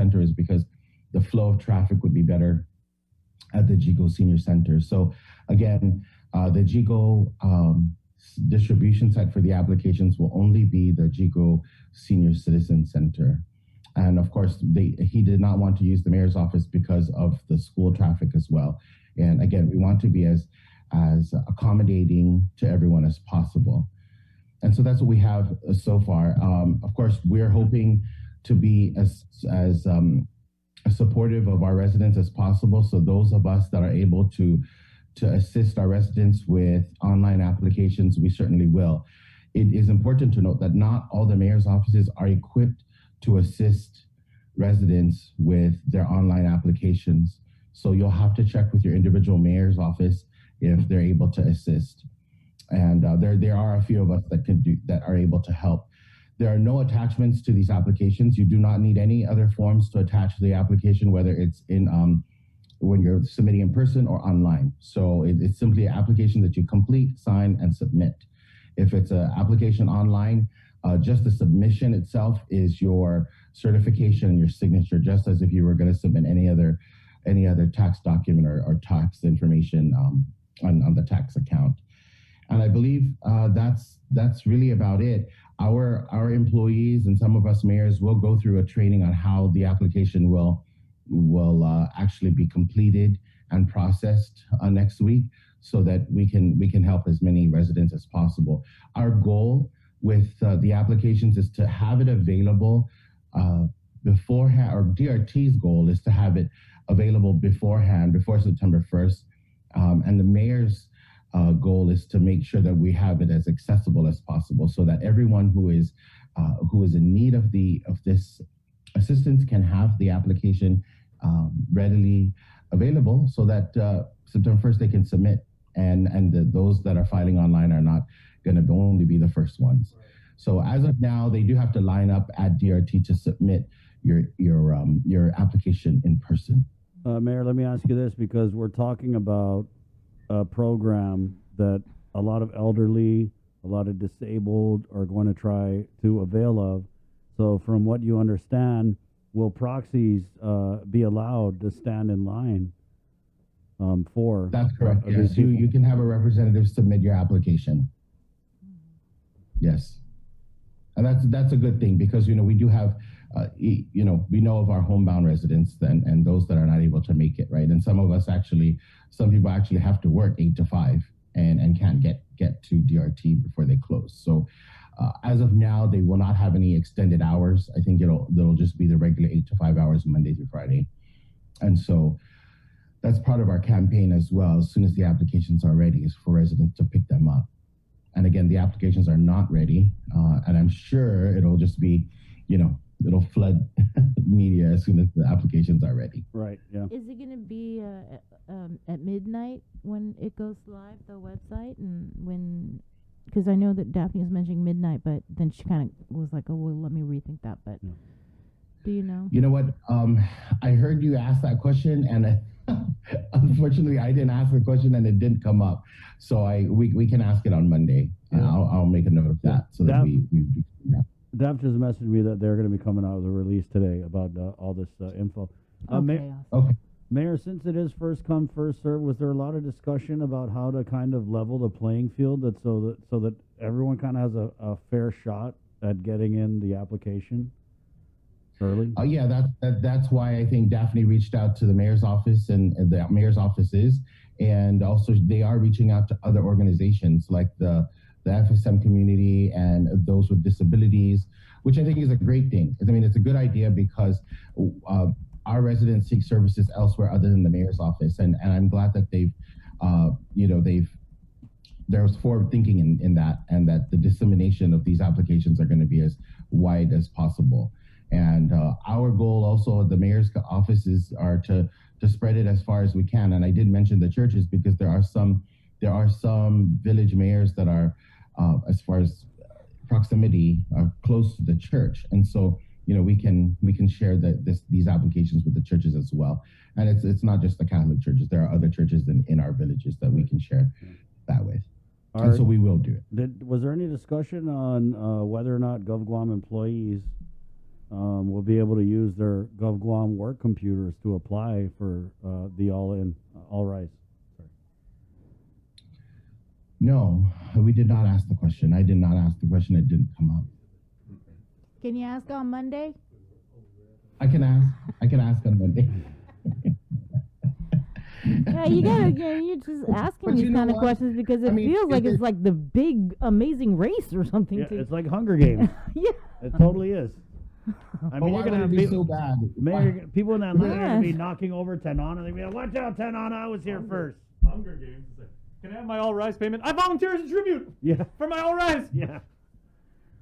Center is because the flow of traffic would be better at the GIGO Senior Center. So again, the GIGO distribution site for the applications will only be the GIGO Senior Citizen Center. And of course, he did not want to use the mayor's office because of the school traffic as well. And again, we want to be as accommodating to everyone as possible. And so that's what we have so far. Of course, we're hoping to be as supportive of our residents as possible. So those of us that are able to assist our residents with online applications, we certainly will. It is important to note that not all the mayor's offices are equipped to assist residents with their online applications. So you'll have to check with your individual mayor's office if they're able to assist. And there are a few of us that are able to help. There are no attachments to these applications. You do not need any other forms to attach to the application, whether it's in when you're submitting in person or online. So it's simply an application that you complete, sign, and submit. If it's an application online, just the submission itself is your certification and your signature, just as if you were going to submit any other tax document or tax information on the tax account. And I believe that's really about it. Our employees and some of us mayors will go through a training on how the application will actually be completed and processed next week, so that we can help as many residents as possible. Our goal with the applications is to have it available beforehand, or DRT's goal is to have it available beforehand, before September 1st. And the mayor's goal is to make sure that we have it as accessible as possible, so that everyone who is in need of this assistance can have the application readily available, so that September 1st they can submit, and those that are filing online are not going to only be the first ones. So as of now, they do have to line up at DRT to submit your application in person. Mayor, let me ask you this, because we're talking about a program that a lot of elderly, a lot of disabled are going to try to avail of. So from what you understand, will proxies be allowed to stand in line for? That's correct. Yes, you can have a representative submit your application. Yes, and that's a good thing, because we do have we know of our homebound residents and those that are not able to make it, right? And some people actually have to work 8 to 5 and can't get to DRT before they close. So as of now, they will not have any extended hours. I think it'll just be the regular 8 to 5 hours Monday through Friday. And so that's part of our campaign as well. As soon as the applications are ready, is for residents to pick them up. And again, the applications are not ready, and I'm sure it'll just be, it'll flood media as soon as the applications are ready. Right, yeah. Is it going to be at midnight when it goes live, the website? And because I know that Daphne was mentioning midnight, but then she kind of was like, oh, well, let me rethink that. But do you know? You know what? I heard you ask that question, and unfortunately, I didn't ask the question, and it didn't come up. So we can ask it on Monday, and I'll make a note of that, so that we Daph just messaged me that they're going to be coming out with a release today about all this info. Okay. Mayor, since it is first come, first serve, was there a lot of discussion about how to kind of level the playing field so that everyone kind of has a fair shot at getting in the application early? Yeah, that's why I think Daphne reached out to the mayor's office and the mayor's offices, and also they are reaching out to other organizations like the FSM community and those with disabilities, which I think is a great thing. I mean, it's a good idea, because our residents seek services elsewhere other than the mayor's office, and I'm glad that there's forward thinking in that, and that the dissemination of these applications are going to be as wide as possible. And our goal also at the mayor's offices are to spread it as far as we can. And I did mention the churches, because there are some village mayors that are, as far as proximity, are close to the church, and so we can share these applications with the churches as well. And it's not just the Catholic churches. There are other churches in our villages that we can share that with. And so we will do it. Was there any discussion on whether or not GovGuam employees will be able to use their GovGuam work computers to apply for the all rise. Sorry. No, we did not ask the question. I did not ask the question. It didn't come up. Can you ask on Monday? I can ask. I can ask on Monday. Yeah, you're just asking But these you know kind of what? questions because it I mean, feels like if it's like the big, amazing race or something. Yeah, to, it's like Hunger Games. yeah. It totally is. I But mean, why you're gonna would have it be people, so bad? Mayor, people in that line are gonna be Yes. knocking over Tenana. They're gonna be like, "Watch out, Tenana! I was here first." Hunger Games. It's like, can I have my all rise payment? I volunteer as a tribute Yeah, for my all rise. yeah.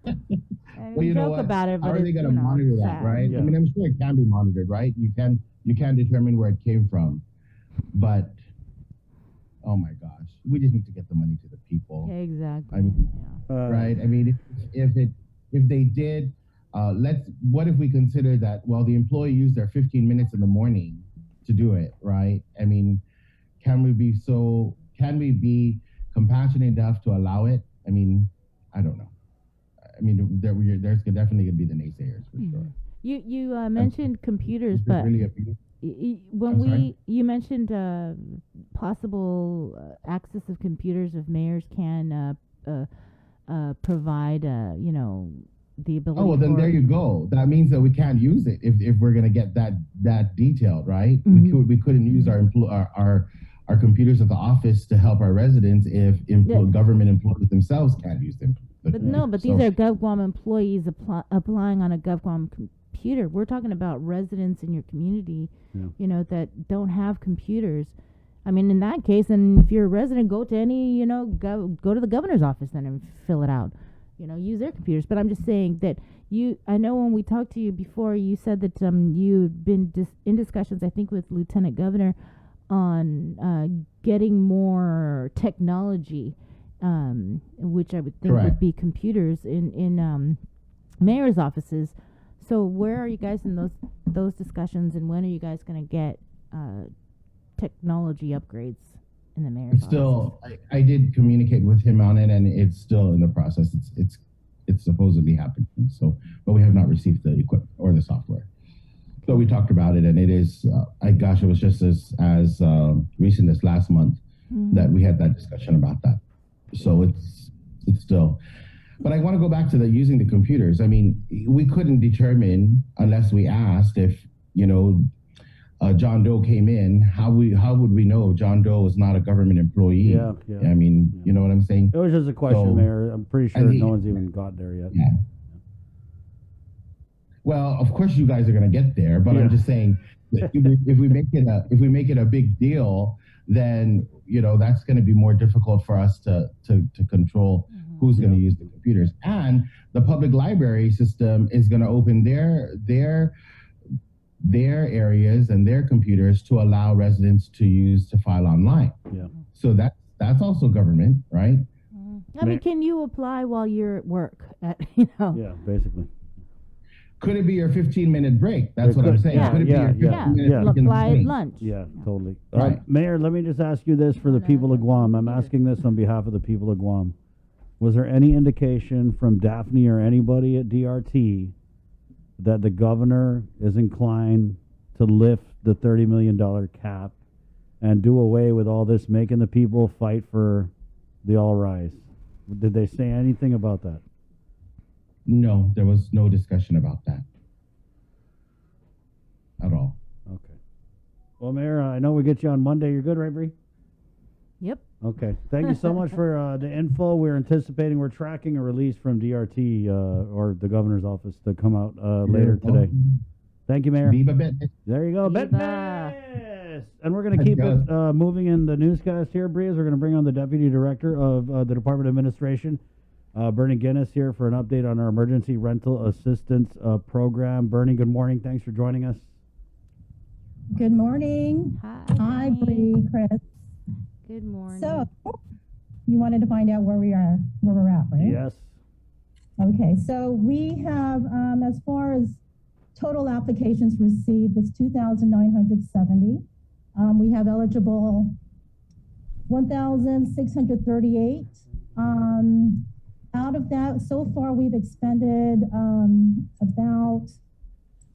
And Well, you know joke what? about it, but How are they it's, going to you know, monitor that, sad. right? Yeah. I mean, I'm sure it can be monitored, right? You can determine where it came from, but oh my gosh, we just need to get the money to the people, Exactly. I mean, yeah. right? I mean, if they did, what if we consider that? Well, the employee used their 15 minutes in the morning to do it, right? I mean, can we be compassionate enough to allow it? I mean, I don't know. I mean, there's definitely going to be the naysayers for sure. You mentioned computers, Is this but really a when I'm sorry? you mentioned possible access of computers if mayors can provide the ability. Oh, well, then for, there you go. That means that we can't use it if we're going to get that detailed, right? Mhm. We couldn't use our computers at the office to help our residents if Yeah. government employees themselves can't use them. But no, but these are GovGuam employees applying on a GovGuam computer. We're talking about residents in your community, Yeah. that don't have computers. I mean, in that case, and if you're a resident, go to any, go to the governor's office then and fill it out. Use their computers. But I'm just saying that I know when we talked to you before, you said that you'd been in discussions, I think, with Lieutenant Governor on getting more technology, which I would think would Correct. be computers in mayor's offices. So where are you guys in those discussions, and when are you guys going to get technology upgrades in the mayor's It's still, I did communicate with him on it, and it's still in the process. It's supposedly happening. So, but we have not received the equipment or the software. So we talked about it, and it is. It was just as recent as last month that we had that discussion about that. So it's still. But I want to go back to using the computers. I mean, we couldn't determine unless we asked if John Doe came in. How would we know John Doe is not a government employee? Yeah. I mean, you know what I'm saying? It was just a question, So- Mayor. I'm pretty sure and no one's even got there yet. Yeah. Well, of course you guys are going to get there, but Yeah. I'm just saying that if we make it a big deal, then that's going to be more difficult for us to control who's going to use the computers. And the public library system is going to open their areas and their computers to allow residents to file online. Yeah. So that's also government, right? I mean, can you apply while you're at work? Yeah, basically. Could it be your 15-minute break? That's It what I'm could, saying. yeah, Could it be your 15 yeah, minute yeah. break in the Apply morning? lunch. Yeah, totally. Right. Mayor, let me just ask you this for the Oh, no, people of Guam. I'm either. asking this on behalf of the people of Guam. Was there any indication from Daphne or anybody at DRT that the governor is inclined to lift the $30 million cap and do away with all this making the people fight for the all rise? Did they say anything about that? No, there was no discussion about that at all. Okay. Well, Mayor, I know we get you on Monday. You're good, right, Bree? Yep. Okay. Thank you so much for the info. We're tracking a release from DRT or the governor's office to come out later today. Thank you, Mayor. Viva Bet. There you go. Viva. Betness! And we're going to keep it moving in the newscast here, Bree, as we're going to bring on the Deputy Director of the Department of Administration, Bernie Guinness, here for an update on our Emergency Rental Assistance Program. Bernie, good morning. Thanks for joining us. Good morning. Hi. Bree, Chris. Good morning. So, you wanted to find out where we're at, right? Yes. Okay, so we have, as far as total applications received, it's 2,970. We have eligible 1,638. Out of that, so far we've expended about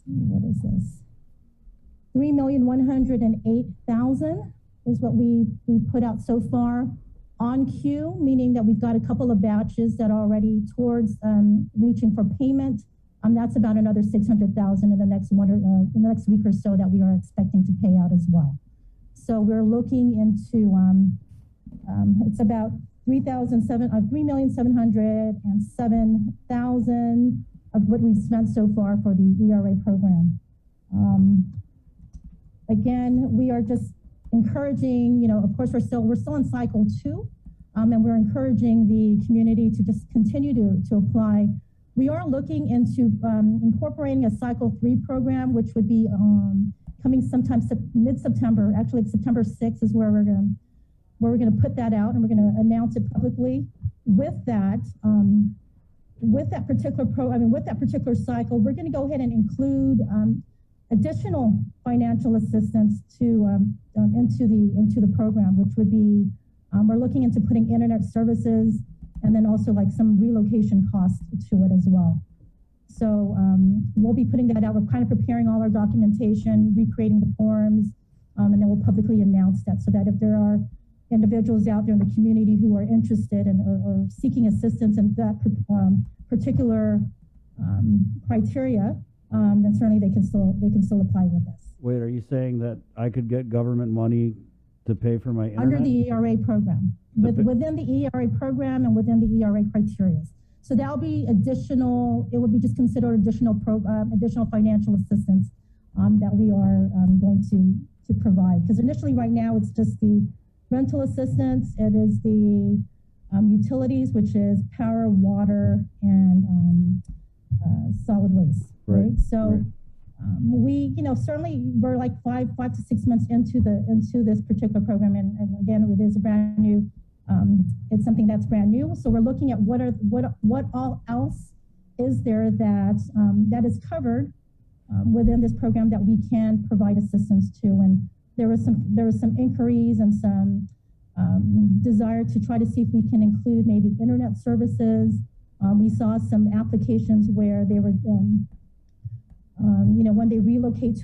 what is this? 3,108,000 is what we put out so far on queue, meaning that we've got a couple of batches that are already towards reaching for payment. That's about another 600,000 in the next in the next week or so that we are expecting to pay out as well. So we're looking into it's about 3,707,000 of what we've spent so far for the ERA program. Again, we are just encouraging, of course, we're still in cycle 2, and we're encouraging the community to just continue to apply. We are looking into incorporating a cycle 3 program, which would be coming sometime mid-September. Actually, September 6th is where we're going to put that out, and we're going to announce it publicly. With that particular cycle, we're going to go ahead and include additional financial assistance into the program, which would be we're looking into putting internet services and then also like some relocation costs to it as well. So we'll be putting that out. We're kind of preparing all our documentation, recreating the forms, and then we'll publicly announce that so that if there are individuals out there in the community who are interested and or seeking assistance in that particular criteria, then certainly they can still apply with us. Wait, are you saying that I could get government money to pay for my internet? Under the ERA program, within the ERA program and within the ERA criteria. So that'll be additional. It would be just considered additional financial assistance that we are going to provide. Because initially, right now, it's just the rental assistance. It is the utilities, which is power, water, and solid waste. Right. So. Right. We, certainly we're like 5 to 6 months into this particular program, and again, it is a brand new. It's something that's brand new. So we're looking at what all else is there that is covered within this program that we can provide assistance to. And there was some inquiries and some desire to try to see if we can include maybe internet services. We saw some applications where they were. When they relocate to